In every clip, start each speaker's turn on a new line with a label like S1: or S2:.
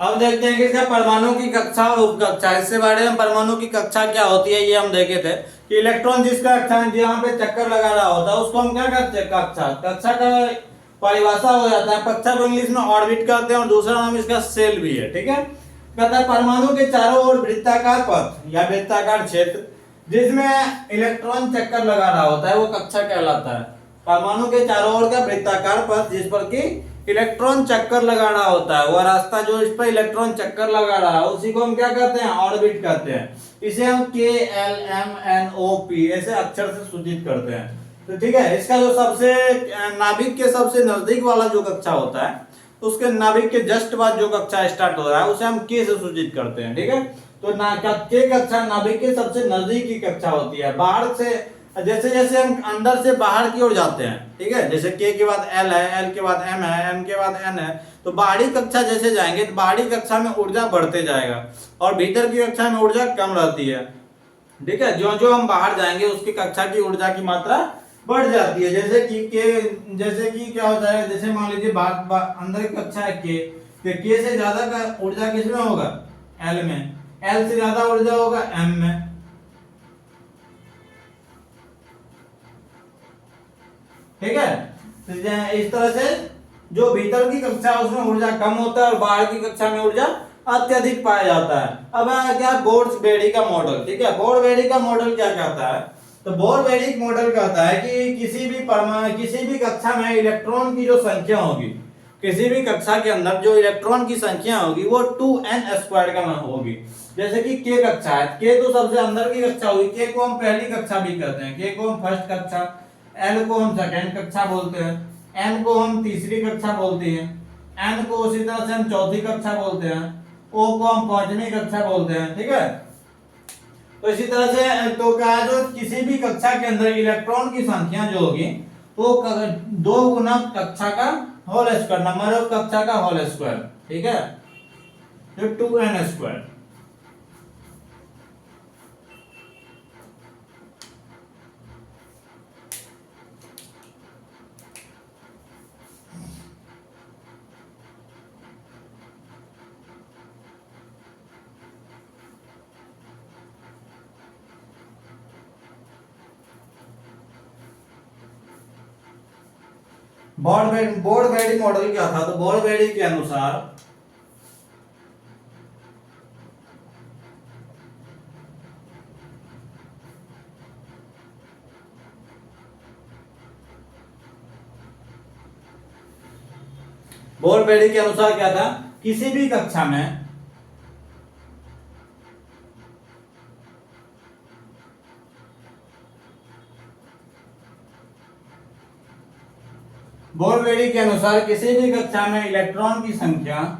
S1: अब देखते हैं कि इसका परमाणु की कक्षा और उपकक्षा, इससे बारे में परमाणु की कक्षा क्या होती है ये हम देखे थे कि इलेक्ट्रॉन जिसका कक्षा में जहाँ पे चक्कर लगा रहा होता है उसको हम क्या करते हैं, कक्षा। कक्षा का परिभाषा हो जाता है, कक्षा को इंग्लिश में ऑर्बिट कहते हैं और दूसरा नाम इसका सेल भी है। ठीक है, कहता है परमाणु के चारों ओर वृत्ताकार पथ या वृत्ताकार क्षेत्र जिसमें इलेक्ट्रॉन चक्कर लगा रहा होता है वो कक्षा कहलाता है। परमाणु के चारों ओर का वृत्ताकार पथ जिस पर कि इलेक्ट्रॉन चक्कर लगा रहा होता है, वह रास्ता जो इस पर इलेक्ट्रॉन चक्कर लगा रहा है उसी को हम क्या कहते हैं, ऑर्बिट कहते हैं। इसे हम KLMNOP ऐसे अक्षर से सूचित करते हैं। तो ठीक है, इसका जो सबसे नाभिक के सबसे नजदीक वाला जो कक्षा होता है उसके नाभिक के जस्ट बाद जो कक्षा स्टार्ट हो रहा है उसे हम K से सूचित करते हैं। ठीक है, तो K कक्षा नाभिक के सबसे नजदीक की कक्षा होती है। बाहर से जैसे जैसे हम अंदर से बाहर की ओर जाते हैं, ठीक है, जैसे K के बाद L है, L के बाद M है, M के बाद N है, तो बाहरी कक्षा जैसे जाएंगे तो बाहरी कक्षा में ऊर्जा बढ़ते जाएगा और भीतर की कक्षा में ऊर्जा कम रहती है। ठीक है, जो जो हम बाहर जाएंगे उसकी कक्षा की ऊर्जा की मात्रा बढ़ जाती है। जैसे कि क्या होता है, जैसे मान लीजिए अंदर की कक्षा है K, तो K से ज्यादा का ऊर्जा किसमें होगा, L में, L से ज्यादा ऊर्जा होगा M में। ठीक है, तो इस तरह से जो भीतर की कक्षा है उसमें ऊर्जा कम होता है और बाहर की कक्षा में ऊर्जा अत्यधिक पाया जाता है। अब आया क्या, बोर्स-बेडी का मॉडल। ठीक है, बोर्स-बेडी का मॉडल क्या कहता है, तो बोर्स-बेडी मॉडल कहता है कि किसी भी कक्षा में इलेक्ट्रॉन की जो संख्या होगी, किसी भी कक्षा के अंदर जो इलेक्ट्रॉन की संख्या होगी वो 2n² का होगी। जैसे कि K कक्षा है, K तो सबसे अंदर की कक्षा होगी, K को हम पहली कक्षा भी कहते हैं, K को हम फर्स्ट कक्षा, L को हम सेकेंड कक्षा बोलते हैं, M को हम तीसरी कक्षा बोलते हैं, N को उसी तरह से हम चौथी कक्षा बोलते हैं, O को हम पांचवी कक्षा बोलते हैं। ठीक है, तो इसी तरह से तो क्या है, जो किसी भी कक्षा के अंदर इलेक्ट्रॉन की संख्या जो होगी वो 2 गुना कक्षा का होल स्क्वायर, नंबर ऑफ कक्षा का होल स्क्वायर। ठीक है, तो 2n²। बोर्स-बेडी मॉडल क्या था, तो बोर्स-बेडी के अनुसार क्या था, किसी भी कक्षा में बोर्स-बेडी के अनुसार किसी भी कक्षा में इलेक्ट्रॉन की संख्या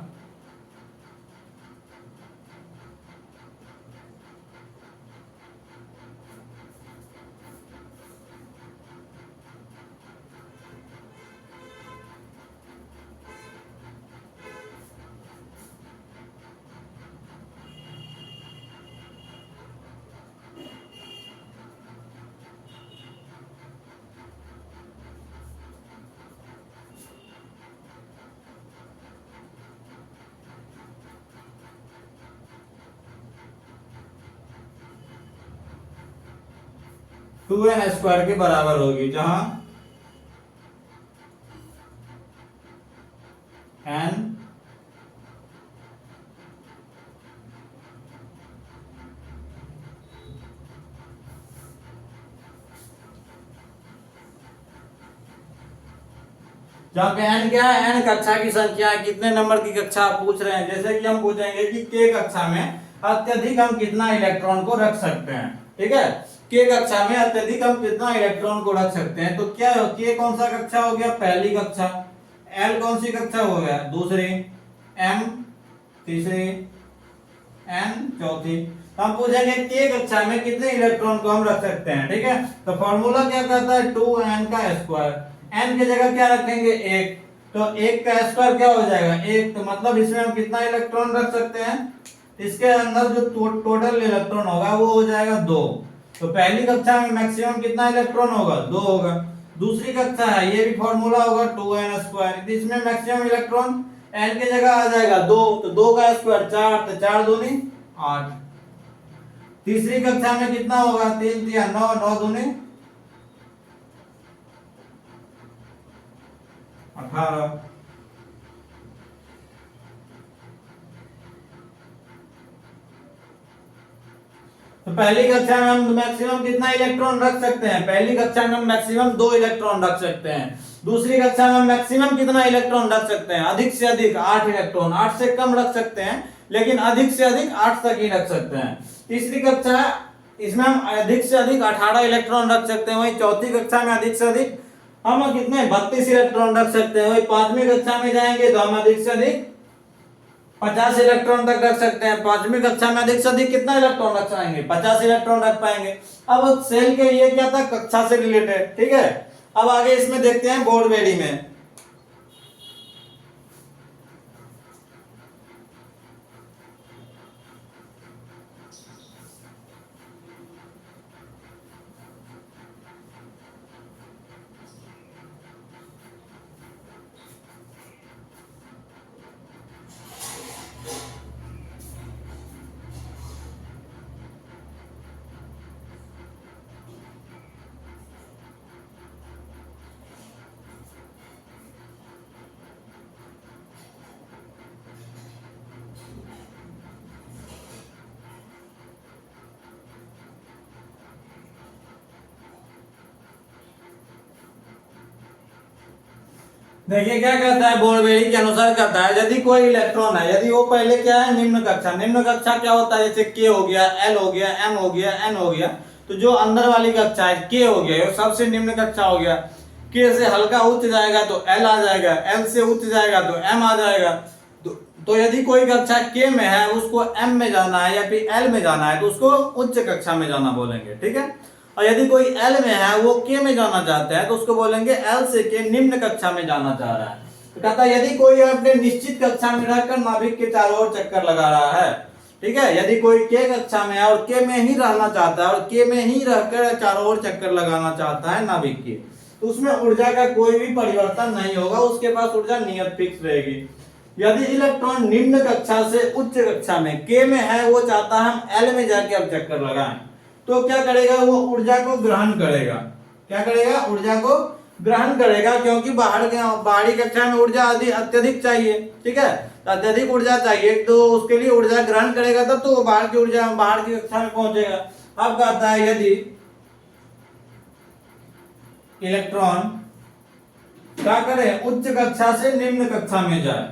S1: टू एन स्क्वायर के बराबर होगी, जहां n जहाँ पे n क्या है, n कक्षा की संख्या है, कितने नंबर की कक्षा आप पूछ रहे हैं। जैसे कि हम पूछेंगे कि K कक्षा में अत्यधिक हम कितना इलेक्ट्रॉन को रख सकते हैं। ठीक है, K कक्षा में अत्यधिक हम कितना इलेक्ट्रॉन को रख सकते हैं, तो क्या K कौन सा कक्षा हो गया, पहली कक्षा, L कौन सी कक्षा हो गया, दूसरी, M तीसरी, N चौथी। हम पूछेंगे K कक्षा में कितने इलेक्ट्रॉन को हम रख सकते हैं। ठीक है, तो फॉर्मूला क्या कहता है, 2n²। n की जगह क्या रखेंगे, 1, तो 1 का स्क्वायर क्या हो जाएगा, 1, तो मतलब इसमें हम कितना इलेक्ट्रॉन रख सकते हैं, इसके अंदर जो टोटल इलेक्ट्रॉन होगा वो हो जाएगा 2। तो पहली कक्षा में मैक्सिमम कितना इलेक्ट्रॉन होगा, 2 होगा। दूसरी कक्षा है, ये भी फॉर्मूला होगा 2n², इसमें मैक्सिमम इलेक्ट्रॉन एन की जगह आ जाएगा 2, तो 2 का स्क्वायर 4, तो 4 दूनी 8। तीसरी कक्षा में कितना होगा, 3 3 9, 9 दूनी 18। तो पहली कक्षा में हम मैक्सिमम कितना इलेक्ट्रॉन रख सकते हैं, पहली कक्षा में हम मैक्सिमम 2 इलेक्ट्रॉन रख सकते हैं। दूसरी कक्षा में हम मैक्सिमम कितना इलेक्ट्रॉन रख सकते हैं, अधिक से अधिक 8 इलेक्ट्रॉन, 8 से कम रख सकते हैं लेकिन अधिक से अधिक 8 तक ही रख सकते हैं। तीसरी कक्षा इसमें हम अधिक से अधिक 18 इलेक्ट्रॉन रख सकते हैं। वही चौथी कक्षा में अधिक से अधिक हम कितने 32 इलेक्ट्रॉन रख सकते हैं। वही पांचवी कक्षा में जाएंगे तो हम अधिक से अधिक 50 इलेक्ट्रॉन तक रख सकते हैं। पांचवी कक्षा में अधिक से अधिक कितना इलेक्ट्रॉन रख पाएंगे, 50 इलेक्ट्रॉन रख पाएंगे। अब सेल के ये क्या था, कक्षा से रिलेटेड, ठीक है। अब आगे इसमें देखते हैं बोर्ड बेड़ी में। देखिए क्या कहता है, बोरबेरी के अनुसार कहता है यदि कोई इलेक्ट्रॉन है, यदि वो पहले क्या है निम्न कक्षा, निम्न कक्षा क्या होता है, जैसे के हो गया, एल हो गया, एम हो गया, एन हो गया, तो जो अंदर वाली कक्षा है के हो गया, ये सबसे निम्न कक्षा हो गया। के से हल्का उच्च जाएगा तो एल आ जाएगा, एल से उच्च जाएगा तो एम आ जाएगा। तो यदि कोई कक्षा के में है उसको एम में जाना है या फिर एल में जाना है तो उसको उच्च कक्षा में जाना बोलेंगे, ठीक है। और यदि कोई एल में है वो के में जाना चाहता है तो उसको बोलेंगे एल से के निम्न कक्षा में जाना चाह रहा है। तो कहता है यदि कोई अपने निश्चित कक्षा में रहकर नाभिक के चारों ओर चक्कर लगा रहा है, ठीक है, यदि कोई के कक्षा में है और के में ही रहना चाहता है और के में ही रहकर चारों ओर चक्कर लगाना चाहता है नाभिक की, तो उसमें ऊर्जा का कोई भी परिवर्तन नहीं होगा, उसके पास ऊर्जा नियत फिक्स रहेगी। यदि इलेक्ट्रॉन निम्न कक्षा से उच्च कक्षा में के में है, वो चाहता है हम एल में जाके अब चक्कर लगाएं, तो क्या करेगा, वो ऊर्जा को ग्रहण करेगा। क्या करेगा, ऊर्जा को ग्रहण करेगा, क्योंकि बाहरी कक्षा में ऊर्जा अत्यधिक चाहिए, ठीक है, तो अत्यधिक ऊर्जा चाहिए तो उसके लिए ऊर्जा ग्रहण करेगा, तब तो वो बाहर की ऊर्जा बाहर की कक्षा में पहुंचेगा। अब कहता है यदि इलेक्ट्रॉन क्या करे, उच्च कक्षा से निम्न कक्षा में जाए,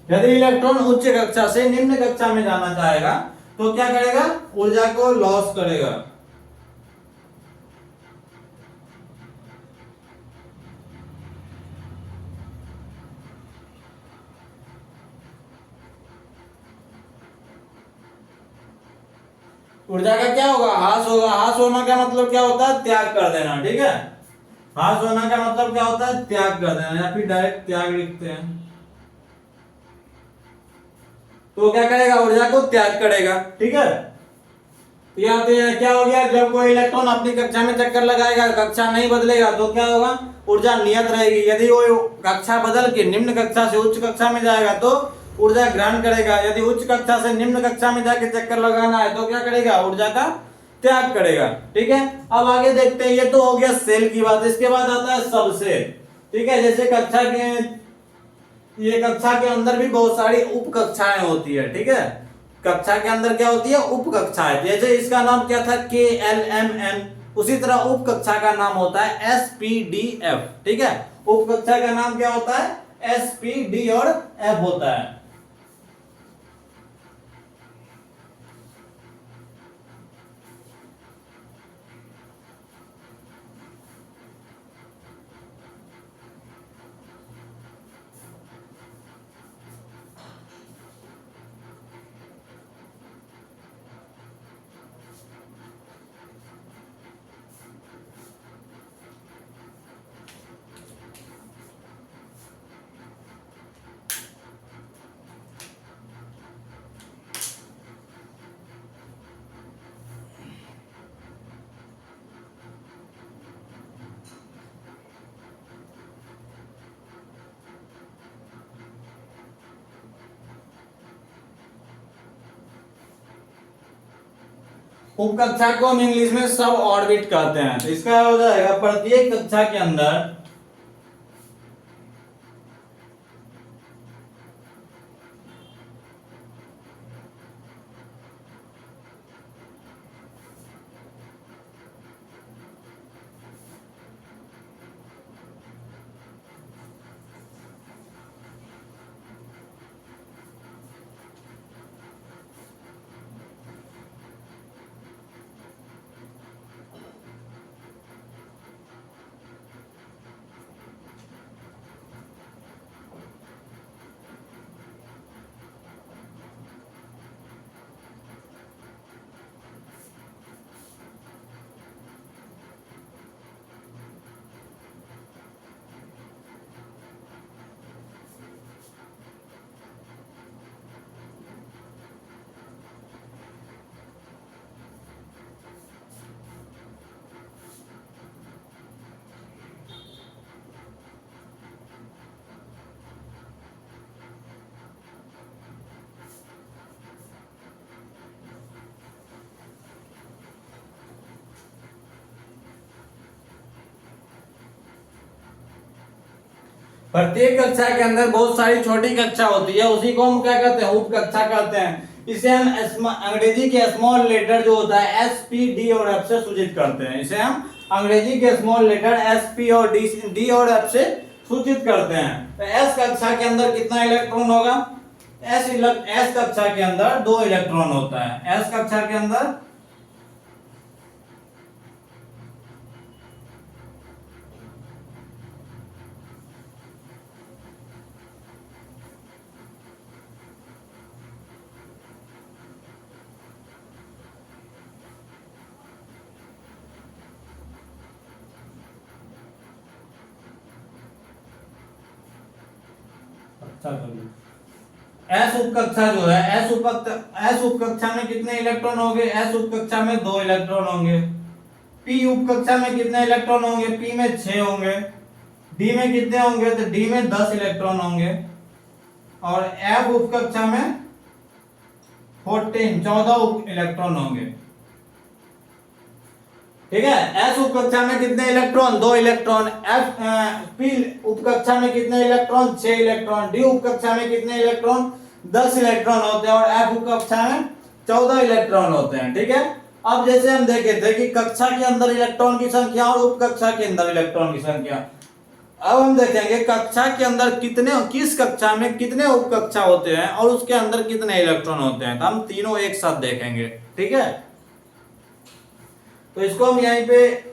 S1: यदि इलेक्ट्रॉन उच्च कक्षा से निम्न कक्षा में जाना चाहेगा तो क्या करेगा, ऊर्जा को लॉस करेगा। ऊर्जा का क्या होगा, ह्रास होगा। ह्रास होना का मतलब क्या होता है, त्याग कर देना, ठीक है। ह्रास होना का मतलब क्या होता है, त्याग कर देना, या फिर डायरेक्ट त्याग लिखते हैं। तो क्या करेगा, ऊर्जा को त्याग करेगा, ठीक है। यहाँ पे क्या हो गया, जब कोई इलेक्ट्रॉन अपनी कक्षा में चक्कर लगाएगा, कक्षा नहीं बदलेगा तो क्या होगा, ऊर्जा नियत रहेगी। यदि वो कक्षा बदल के निम्न कक्षा से उच्च कक्षा में जाएगा तो ऊर्जा ग्रहण करेगा। यदि उच्च कक्षा से निम्न कक्षा में जाके चक्कर लगाना है तो क्या करेगा, ऊर्जा का त्याग करेगा, ठीक है। अब आगे देखते हैं, ये तो हो गया सेल की बात। इसके बाद आता है सब सेल, ठीक है। जैसे कक्षा के ये कक्षा के अंदर भी बहुत सारी उप कक्षाएं होती है, ठीक है। कक्षा के अंदर क्या होती है, उप कक्षाएं। जैसे इसका नाम क्या था, के एल एम एन, उसी तरह उप कक्षा का नाम होता है एस पी डी एफ, ठीक है। उप कक्षा का नाम क्या होता है, एस पी डी और एफ होता है। उप कक्षा को हम इंग्लिश में सब ऑर्बिट कहते हैं। तो इसका हो जाएगा प्रत्येक कक्षा के अंदर प्रत्येक कक्षा के अंदर बहुत सारी छोटी कक्षा होती है, उसी को हम क्या कहते हैं, उप कक्षा कहते हैं। इसे हम अंग्रेजी के स्मॉल लेटर जो होता है एस पी डी और एफ से सूचित करते हैं। इसे हम अंग्रेजी के स्मॉल लेटर एस पी और डी और एफ से सूचित करते हैं। तो एस कक्षा के अंदर कितना इलेक्ट्रॉन होगा? एस कक्षा के अंदर 2 इलेक्ट्रॉन होता है। एस कक्षा के अंदर एस उप कक्षा जो है एस उप कक्षा में कितने इलेक्ट्रॉन होंगे? एस उप कक्षा में 2 इलेक्ट्रॉन होंगे। पी उप कक्षा में कितने इलेक्ट्रॉन होंगे? पी में 6 होंगे। डी में कितने होंगे? तो डी में 10 इलेक्ट्रॉन होंगे। और एफ उप कक्षा में 14 इलेक्ट्रॉन होंगे। ठीक है। एस उप कक्षा में कितने इलेक्ट्रॉन? 2 इलेक्ट्रॉन। एफ पी उप कक्षा में कितने इलेक्ट्रॉन? 6 इलेक्ट्रॉन। डी उप कक्षा में कितने इलेक्ट्रॉन? 10 इलेक्ट्रॉन होते हैं। और एफ उप कक्षा में 14 इलेक्ट्रॉन होते हैं। ठीक है। अब जैसे हम देखे थे कि कक्षा के अंदर इलेक्ट्रॉन की संख्या और उप कक्षा के अंदर इलेक्ट्रॉन की संख्या, अब हम देखेंगे कक्षा के अंदर किस कक्षा में कितने उप कक्षा होते हैं और उसके अंदर कितने इलेक्ट्रॉन होते हैं। तो हम तीनों एक साथ देखेंगे। ठीक है। तो इसको हम यहीं पे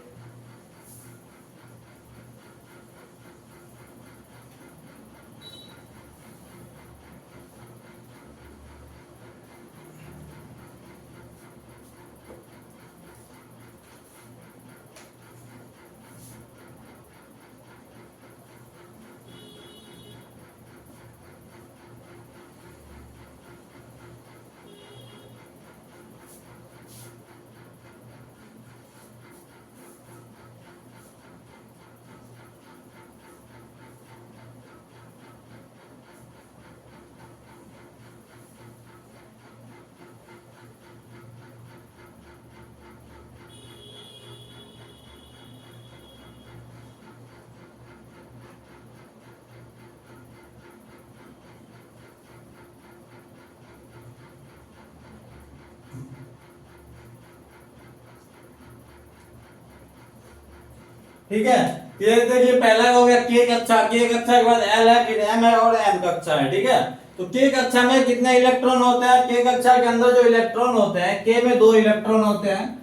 S1: ठीक है। ये देखिए पहला हो गया के कक्षा। के कक्षा के बाद एल है, फिर एम है और एन कक्षा है। ठीक है। तो के कक्षा में कितने इलेक्ट्रॉन होते हैं? के कक्षा के अंदर जो इलेक्ट्रॉन होते हैं, के में 2 इलेक्ट्रॉन होते हैं।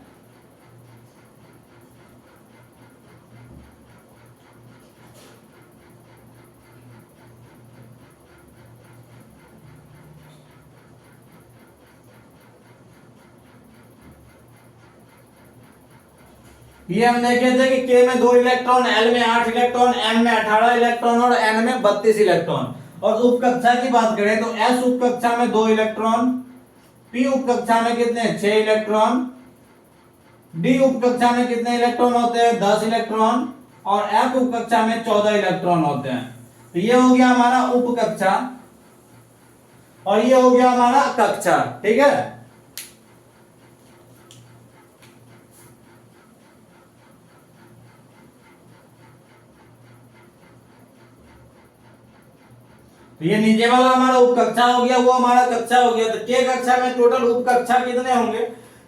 S1: ये हम देखे थे कि के में 2 इलेक्ट्रॉन, एल में 8 इलेक्ट्रॉन, एम में 18 इलेक्ट्रॉन और एन में 32 इलेक्ट्रॉन। और उप कक्षा की बात करें तो एस उप कक्षा में 2 इलेक्ट्रॉन, पी उप कक्षा में कितने? 6 इलेक्ट्रॉन, डी उप कक्षा में कितने इलेक्ट्रॉन होते हैं? 10 इलेक्ट्रॉन और एफ उप कक्षा में 14 इलेक्ट्रॉन होते हैं। तो ये हो गया हमारा उप कक्षा और ये हो गया हमारा कक्षा। ठीक है। तो ये नीचे वाला हमारा उप कक्षा हो गया, वो हमारा कक्षा हो गया। तो के कक्षा में टोटल उप कक्षा कितने होंगे?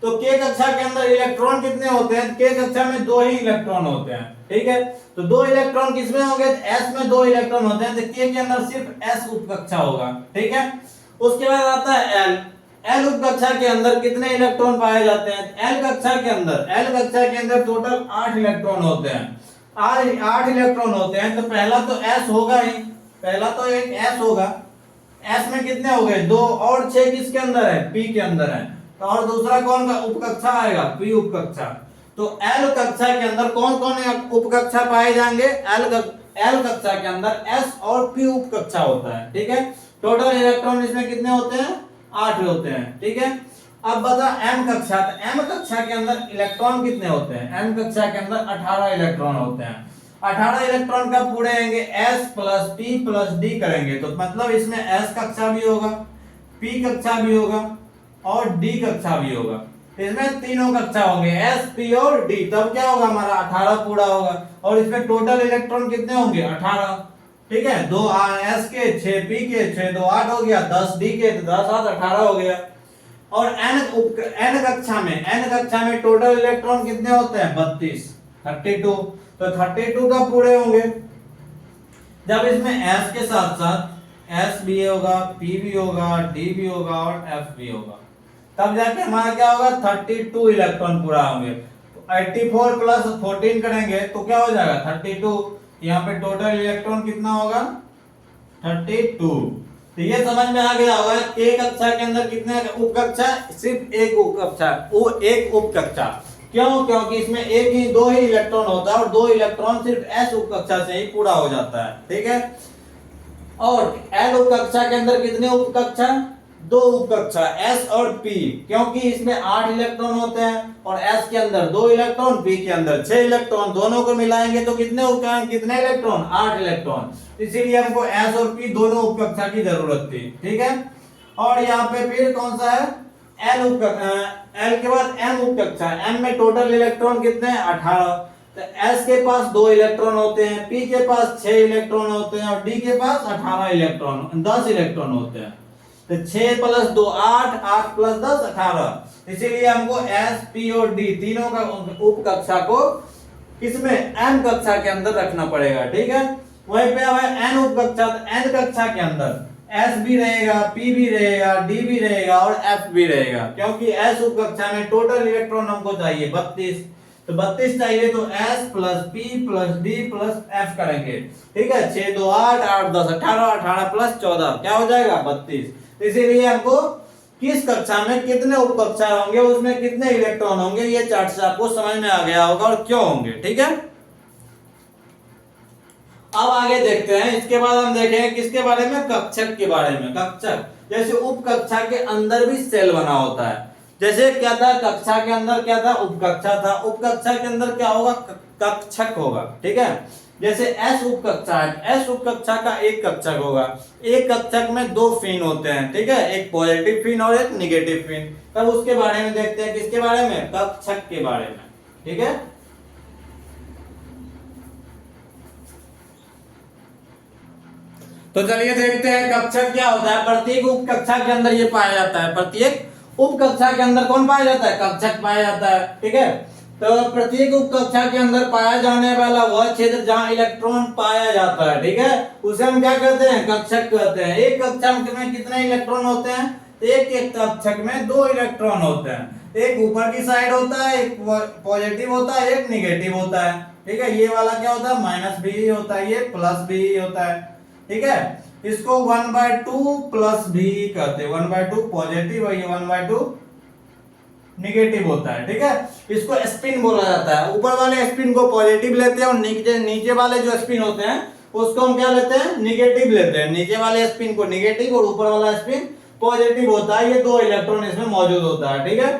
S1: तो के कक्षा के अंदर इलेक्ट्रॉन कितने होते हैं? के कक्षा में 2 ही इलेक्ट्रॉन होते हैं, ठीक है। तो 2 इलेक्ट्रॉन किसमें होंगे? एस में 2 इलेक्ट्रॉन होते हैं, तो के अंदर सिर्फ एस उप कक्षा होगा, ठीक है। उसके बाद आता है एल। एल उप कक्षा के अंदर कितने इलेक्ट्रॉन पाए जाते हैं? एल कक्षा के अंदर टोटल 8 इलेक्ट्रॉन होते हैं। 8 इलेक्ट्रॉन होते हैं। तो पहला तो एस होगा ही, पहला तो एक एस होगा। एस में कितने हो गए? 2 और 6 किसके अंदर है? पी के अंदर है। तो और दूसरा कौन का उप कक्षा आएगा? पी उप कक्षा। तो एल कक्षा के अंदर कौन कौन उप कक्षा पाए जाएंगे? एल कक्षा के अंदर एस और पी उप कक्षा होता है, ठीक है। टोटल इलेक्ट्रॉन इसमें कितने होते हैं? 8 होते हैं, ठीक है। अब बता एम कक्षा। तो एम कक्षा के अंदर इलेक्ट्रॉन कितने होते हैं? एम कक्षा के अंदर 18 इलेक्ट्रॉन होते हैं। 18 इलेक्ट्रॉन कब पूरे होंगे? S plus P plus D करेंगे, तो मतलब इसमें S कक्षा भी होगा, P कक्षा भी होगा और D कक्षा भी होगा। इसमें तीनों कक्षा होंगे, S, P और D। तब क्या होगा? हमारा 18 पूरा होगा। और इसमें टोटल इलेक्ट्रॉन कितने होंगे? 18, ठीक है। 2 S के, 6 P के, 6 2 8 हो गया, 10 D के, तो 10 7 18 हो गया। और N कक्षा में टोटल इलेक्ट्रॉन कितने होते हैं? 32, 32। तो 32 का पूरे होंगे। जब इसमें S के साथ साथ S भी होगा, P भी होगा, D भी होगा और F भी होगा, तब जाके हमारा क्या होगा? 32 इलेक्ट्रॉन पूरा होंगे। 84 प्लस 14 करेंगे तो क्या हो जाएगा? 32। यहाँ पे टोटल इलेक्ट्रॉन कितना होगा? 32। तो ये समझ में आ गया होगा के कक्षा के अंदर कितने उप कक्षा? सिर्फ एक उप कक्षा, वो एक उप कक्षा। क्यों? क्योंकि इसमें एक ही 2 ही इलेक्ट्रॉन होता है और 2 इलेक्ट्रॉन सिर्फ एस उप कक्षा से ही पूरा हो जाता है, ठीक है। और एल उप कक्षा के अंदर कितने उप कक्षा? 2 उप कक्षा, एस और पी। क्योंकि इसमें 8 इलेक्ट्रॉन होते हैं और एस के अंदर 2 इलेक्ट्रॉन, पी के अंदर 6 इलेक्ट्रॉन। दोनों को मिलाएंगे तो कितने इलेक्ट्रॉन? 8 इलेक्ट्रॉन। इसीलिए हमको एस और पी दोनों उप कक्षा की जरूरत थी, ठीक है। और यहाँ पे फिर कौन सा है? एल के बाद एम उप कक्षा। एम में टोटल इलेक्ट्रॉन कितने हैं? 18। तो एस के पास 2 इलेक्ट्रॉन होते हैं, पी के पास 6 इलेक्ट्रॉन होते हैं और डी के पास 18 इलेक्ट्रॉन 10 इलेक्ट्रॉन होते हैं। तो 6 प्लस 2 8, 8 प्लस 10 18। इसीलिए हमको एस, पी और डी तीनों का उप कक्षा को किसमें? एम कक्षा के अंदर रखना पड़ेगा, ठीक है। वहीं पे अब एन उप कक्षा। एन कक्षा के अंदर S भी रहेगा, P भी रहेगा, D भी रहेगा और F भी रहेगा। क्योंकि S उप कक्षा में टोटल इलेक्ट्रॉन हमको चाहिए 32। तो 32 चाहिए तो S plus P plus D plus F करेंगे, ठीक है। 6 2 8, 8 10 18, 18 प्लस 14 क्या हो जाएगा? 32। इसीलिए हमको किस कक्षा में कितने उप कक्षा होंगे, उसमें कितने इलेक्ट्रॉन होंगे, ये चार्ट से आपको समझ में आ गया होगा और क्यों होंगे, ठीक है। अब आगे देखते हैं। इसके बाद हम देखेंगे किसके बारे में? कक्षक के बारे में। कक्षक जैसे उप कक्षा के अंदर भी सेल बना होता है। जैसे क्या था? कक्षा के अंदर क्या था? उप कक्षा था। उप कक्षा के अंदर क्या होगा? कक्षक होगा, ठीक है। जैसे एस उप कक्षा है, एस उप कक्षा का एक कक्षक होगा। एक कक्षक में 2 फिन होते हैं, ठीक है, एक पॉजिटिव फिन और एक निगेटिव फिन। तब उसके बारे में देखते हैं। किसके बारे में? कक्षक के बारे में, ठीक है। तो चलिए देखते हैं कक्षक क्या होता है। प्रत्येक उप कक्षा के अंदर ये पाया जाता है। प्रत्येक उप कक्षा के अंदर कौन पाया जाता है? कक्षक पाया जाता है, ठीक है। तो प्रत्येक उप कक्षा के अंदर पाया जाने वाला वह क्षेत्र जहां इलेक्ट्रॉन पाया जाता है, ठीक है, उसे हम क्या कहते हैं? कक्षक कहते हैं। एक कक्षक में कितने इलेक्ट्रॉन होते हैं? एक कक्षक में 2 इलेक्ट्रॉन होते हैं। एक ऊपर की साइड होता है, एक पॉजिटिव होता है, एक निगेटिव होता है, ठीक है। ये वाला क्या होता है? माइनस भी होता है, ये प्लस भी होता है, ठीक है। इसको 1/2 प्लस भी कहते हैं। 1/2 पॉजिटिव और ये 1/2 निगेटिव होता है, ठीक है। इसको स्पिन बोला जाता है। ऊपर वाले स्पिन को पॉजिटिव लेते हैं और नीचे वाले जो स्पिन होते हैं उसको हम क्या लेते हैं? निगेटिव लेते हैं। नीचे वाले स्पिन को निगेटिव और ऊपर वाला स्पिन पॉजिटिव होता है। ये 2 इलेक्ट्रॉन इसमें मौजूद होता है, ठीक है।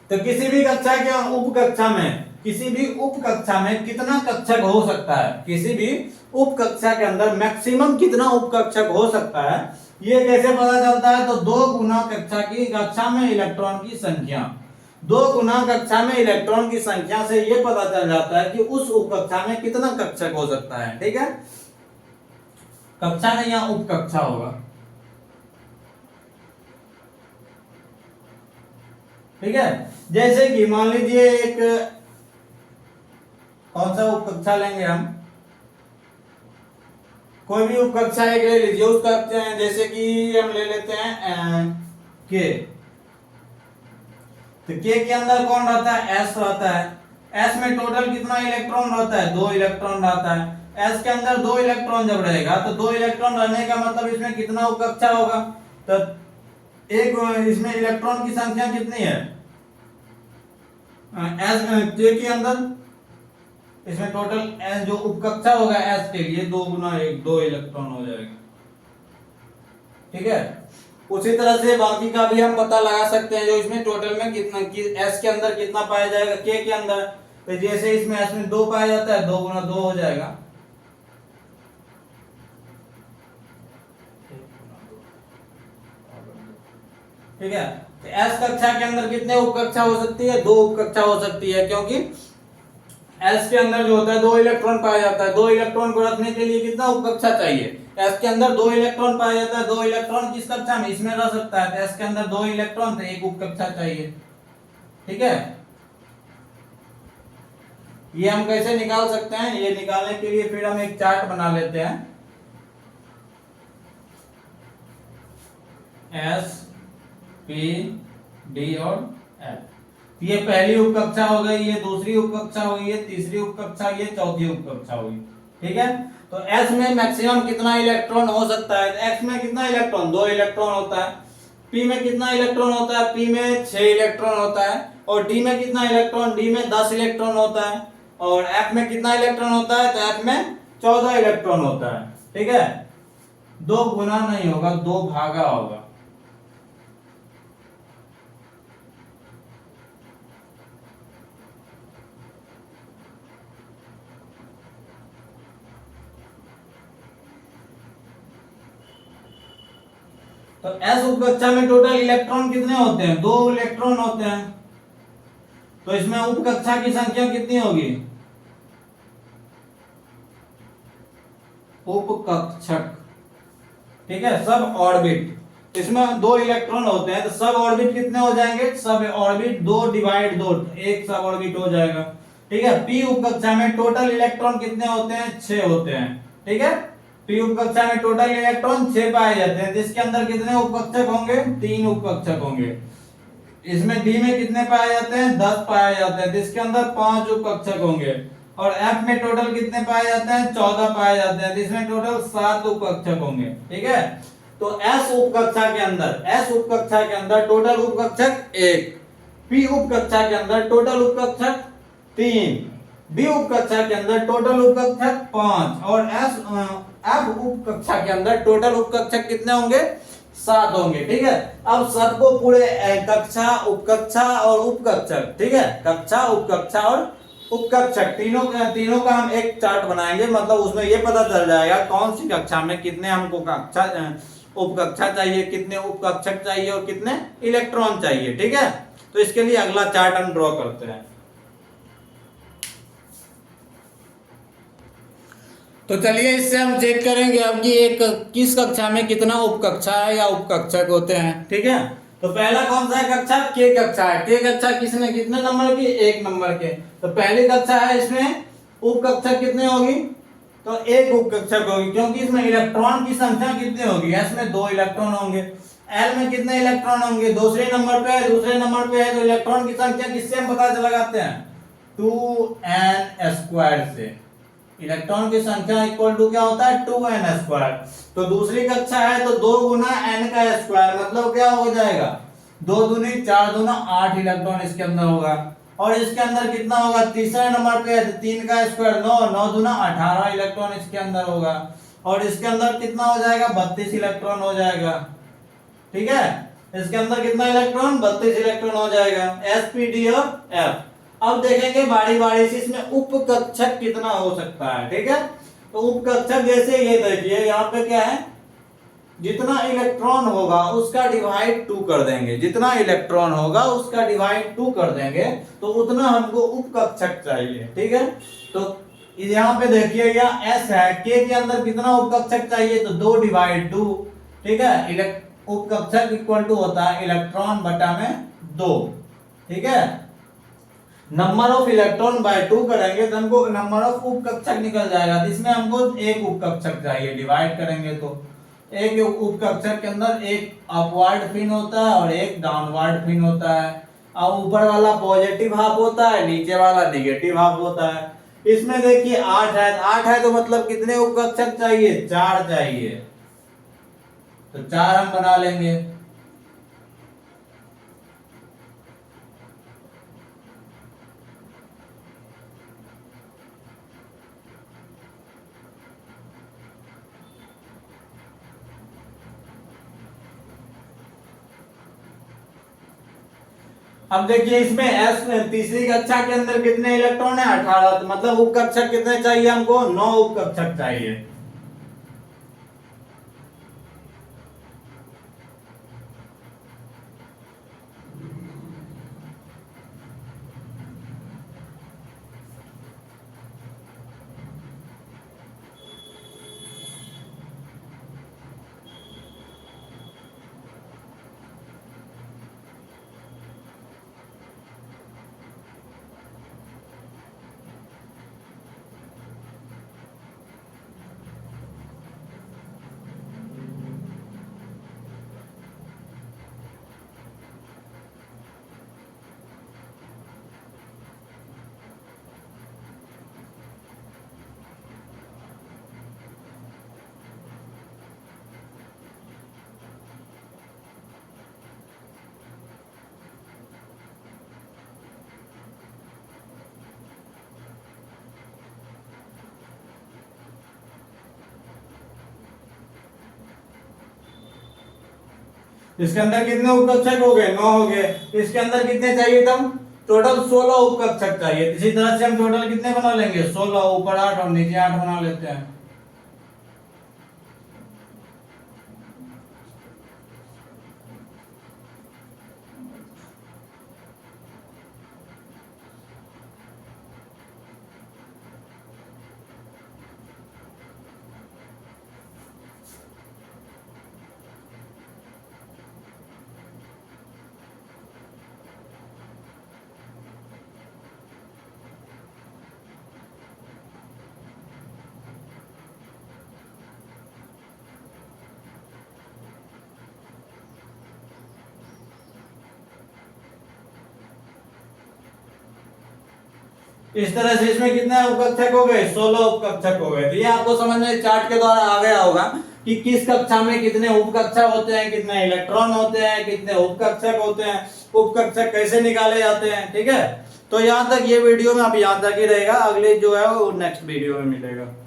S1: तो किसी भी कक्षा के उप कक्षा में, किसी भी उप कक्षा में कितना कक्षक हो सकता है? किसी भी उप कक्षा के अंदर मैक्सिमम कितना उप कक्षक हो सकता है, ये कैसे पता चलता है? तो 2 गुना कक्षा में इलेक्ट्रॉन की संख्या, 2 गुना कक्षा में इलेक्ट्रॉन की संख्या से ये पता चल जाता है कि उस उप कक्षा में कितना कक्षक हो सकता है, ठीक है। कक्षा नहीं, यहाँ उप कक्षा होगा। ठीक है, जैसे कि मान लीजिए एक कौन सा उप कक्षा लेंगे हम, कोई भी उप कक्षा एक ले लीजिए, उसका जैसे कि हम ले लेते हैं के। तो के के अंदर कौन रहता है, एस रहता है। एस में टोटल कितना इलेक्ट्रॉन रहता है, 2 इलेक्ट्रॉन रहता है। एस के अंदर 2 इलेक्ट्रॉन जब रहेगा तो 2 इलेक्ट्रॉन रहने का मतलब इसमें कितना उप कक्षा होगा, तो एक इसमें इलेक्ट्रॉन की संख्या कितनी है, एस के के अंदर इसमें टोटल एस जो उपकक्षा होगा एस के लिए 2 गुना 1, 2 इलेक्ट्रॉन हो जाएगा। ठीक है, उसी तरह से बाकी का भी हम पता लगा सकते हैं, जो इसमें टोटल में कितना एस के अंदर कितना पाया जाएगा के अंदर, तो जैसे इसमें एस में 2 पाया जाता है, 2 गुना 2 हो जाएगा। ठीक है, तो एस कक्षा के अंदर कितने उपकक्षा हो सकती है, 2 उपकक्षा हो सकती है, क्योंकि एस के अंदर जो होता है 2 इलेक्ट्रॉन पाया जाता है। 2 इलेक्ट्रॉन को रखने के लिए कितना उपकक्षा चाहिए, एस के अंदर 2 इलेक्ट्रॉन पाया जाता है। 2 इलेक्ट्रॉन किस कक्षा में, इसमें रह सकता है, तो एस के अंदर 2 इलेक्ट्रॉन तो एक उपकक्षा चाहिए। ठीक है, ये हम कैसे निकाल सकते हैं, ये निकालने के लिए फिर हम एक चार्ट बना लेते हैं। एस पी डी और एफ, ये पहली उपकक्षा हो गई, ये दूसरी उपकक्षा हुई, ये तीसरी उपकक्षा, ये चौथी उपकक्षा हुई। ठीक है, तो S में मैक्सिमम कितना इलेक्ट्रॉन हो सकता है, X में कितना इलेक्ट्रॉन, 2 इलेक्ट्रॉन होता है। P में कितना इलेक्ट्रॉन होता है, P में 6 इलेक्ट्रॉन होता है। और D में कितना इलेक्ट्रॉन, D में 10 इलेक्ट्रॉन होता है। और F में कितना इलेक्ट्रॉन होता है, तो F में 14 इलेक्ट्रॉन होता है। ठीक है, 2 गुना नहीं होगा, 2 भागा होगा। तो एस उपकक्षा में टोटल इलेक्ट्रॉन कितने होते हैं, 2 इलेक्ट्रॉन होते हैं। तो इसमें उपकक्षा की संख्या कितनी होगी, उपकक्षक। ठीक है, सब ऑर्बिट, इसमें 2 इलेक्ट्रॉन होते हैं, तो सब ऑर्बिट कितने हो जाएंगे, सब ऑर्बिट 2 डिवाइड 2, एक सब ऑर्बिट हो जाएगा। ठीक है, पी उपकक्षा में टोटल इलेक्ट्रॉन कितने होते हैं, 6 होते हैं। ठीक है, पी उपकक्षा में टोटल इलेक्ट्रॉन 6 पाए जाते हैं, जिसके अंदर कितने उपकक्षक होंगे, 3 उपकक्षक होंगे। इसमें डी में कितने पाए जाते हैं, 10 पाए जाते हैं, जिसके अंदर 5 उपकक्षक होंगे। और एफ में टोटल कितने पाए जाते हैं, 14 पाए जाते हैं, जिसमें टोटल 7 उपकक्षक होंगे। ठीक है, तो एस उपकक्षा के अंदर टोटल उपकक्षक 1, पी उपकक्षा के अंदर टोटल उपकक्षक 3, डी उपकक्षा के अंदर टोटल उपकक्षक 5 और एफ उपकक्षा के अंदर टोटल उपकक्षक कितने होंगे, 7 होंगे। ठीक है, अब सबको पूरे कक्षा, उपकक्षा और उपकक्षक, ठीक है, कक्षा, उपकक्षा और उपकक्षक तीनों का हम एक चार्ट बनाएंगे। मतलब उसमें ये पता चल जाएगा कौन सी कक्षा में कितने हमको कक्षा उपकक्षा चाहिए, कितने उपकक्षक चाहिए और कितने इलेक्ट्रॉन चाहिए। ठीक है, तो इसके लिए अगला चार्ट हम ड्रॉ करते हैं। तो चलिए इससे हम चेक करेंगे अब कि एक किस कक्षा में कितना उपकक्षा है या उपकक्षक होते हैं। ठीक है, तो पहला कौन सा है कक्षा, के कक्षा है। के कक्षा किसने कितने नंबर की, 1 नंबर के। तो पहली कक्षा है, इसमें उपकक्षक कितने होगी, तो 1 उपकक्षक होगी, क्योंकि इसमें इलेक्ट्रॉन की संख्या कितनी होगी, इसमें 2 इलेक्ट्रॉन होंगे। एल में कितने इलेक्ट्रॉन होंगे, दूसरे नंबर पे है, तो इलेक्ट्रॉन की संख्या किससे हम पता लगाते हैं, 2n² से। इलेक्ट्रॉन की संख्या इक्वल टू क्या होता है, 2n²। तो दूसरी कक्षा है, तो 2 गुना n का स्क्वायर, मतलब क्या हो जाएगा, 2 दूनी 4 दूना 8 इलेक्ट्रॉन इसके अंदर होगा। और इसके अंदर कितना होगा, तीसरे नंबर पे है, तो 3 का स्क्वायर 9, 9 दूना 18 इलेक्ट्रॉन इसके अंदर होगा। और इसके अंदर कितना हो जाएगा, 32 इलेक्ट्रॉन हो जाएगा। ठीक है, इसके अंदर कितना इलेक्ट्रॉन, 32 इलेक्ट्रॉन हो जाएगा, एस पी डी और एफ। अब देखेंगे बारी बारी से इसमें उपकक्षक कितना हो सकता है। ठीक है, तो उपकक्षक जैसे ये देखिए, यहाँ पे क्या है, जितना इलेक्ट्रॉन होगा उसका डिवाइड 2 कर देंगे, जितना इलेक्ट्रॉन होगा उसका डिवाइड 2 कर देंगे, तो उतना हमको उपकक्षक चाहिए। ठीक है, तो यहाँ पे देखिए यहाँ एस है, के के अंदर कितना उपकक्षक चाहिए, तो 2 डिवाइड 2, ठीक है। उपकक्षक इक्वल टू होता है इलेक्ट्रॉन बटा में 2, ठीक है। नंबर ऑफ इलेक्ट्रॉन बाय 2 करेंगे तो हमको नंबर ऑफ उपकक्षक निकल जाएगा, इसमें हमको एक उपकक्षक चाहिए, डिवाइड करेंगे तो एक उपकक्षक के अंदर एक अपवर्ड पिन होता है और एक डाउनवर्ड पिन होता है, और ऊपर वाला पॉजिटिव हाफ होता है, नीचे वाला नेगेटिव हाफ होता है। इसमें देखिए 8 है, 8 है तो मतलब कितने उपकक्षक चाहिए, 4 चाहिए, तो 4 हम बना लेंगे। अब देखिए इसमें एस तीसरी कक्षा के अंदर कितने इलेक्ट्रॉन है, 18, तो मतलब उपकक्षक कितने चाहिए हमको, 9 उपकक्षक चाहिए। इसके अंदर कितने उपकक्षक हो गए, 9 हो गए। इसके अंदर कितने चाहिए तब, टोटल 16 उपकक्षक चाहिए। इसी तरह से हम टोटल कितने बना लेंगे, 16, ऊपर 8 और नीचे 8 बना लेते हैं। इस तरह से इसमें कितने उपकक्षक हो गए, 16 उपकक्षक हो गए। तो ये आपको समझ में चार्ट के द्वारा आ गया होगा कि किस कक्षा में कितने उपकक्षक होते हैं, कितने इलेक्ट्रॉन होते हैं, कितने उपकक्षक होते हैं, उपकक्षक कैसे निकाले जाते हैं, ठीक है। तो यहाँ तक ये वीडियो में अब यहाँ तक ही रहेगा, अगले जो है वो नेक्स्ट वीडियो में मिलेगा।